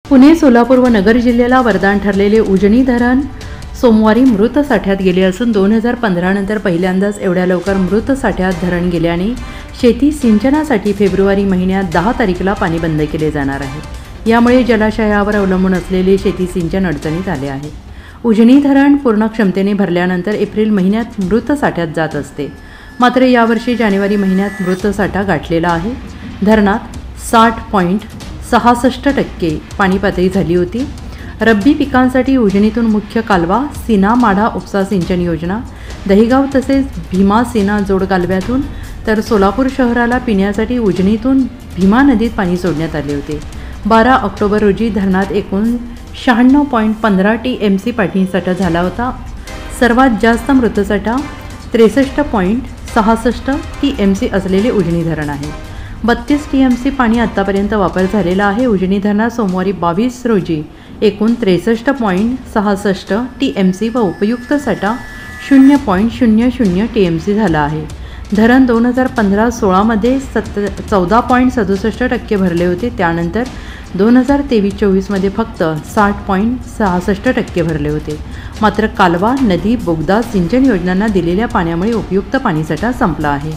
पुणे, सोलापूर व नगर जिल्ह्याला वरदान ठरलेले उजनी धरण सोमवारी मृत साठ्यात गेले असून 2015 नंतर पहिल्यांदाच एवढ्या लवकर मृत साठ्यात धरण गेल्याने शेती सिंचनासाठी फेब्रुवारी महिन्यात 10 तारखेला पाणी बंद केले जाणार आहे। यामुळे जलाशयावर अवलंबून असलेले शेती सिंचन अडचणीत आले आहे। उजनी धरण पूर्ण क्षमतेने भरल्यानंतर एप्रिल महिन्यात मृत साठ्यात जात असते, मात्र यावर्षी जानेवारी महिन्यात मृत साठा गाठलेला आहे। धरणात 60.66% पाणी पातळी झाली होती। रब्बी पिकांसाठी उजनीतून मुख्य कालवा, सीना माढा उपसा सिंचन योजना, दहिगाव तसेच भीमा सीना जोड कालव्यातून तर सोलापूर शहराला पिण्यासाठी उजनीतून भीमा नदीत पाणी सोडण्यात आले होते। 12 ऑक्टोबर रोजी धरणात एकूण 96.15 TMC पाणीसाठा झाला होता। सर्वात जास्त मृतसाठा 63.66 TMC असलेले उजनी धरण आहे। 32 TMC पाणी आतापर्यंत वापर झालेला आहे। उजनी धरणात सोमवारी 22 रोजी एकूण 63.66 TMC व उपयुक्त साठा 0.00 TMC झाला आहे। धरण 2015-16 मध्ये 14.67% भरले होते। त्यानंतर 2023-24 मध्ये फक्त 60.66% भरले होते। मात्र कालवा, नदी, बोगदा सिंचन योजनांना दिलेल्या पाण्यामुळे उपयुक्त पाणीसाठा संपला आहे।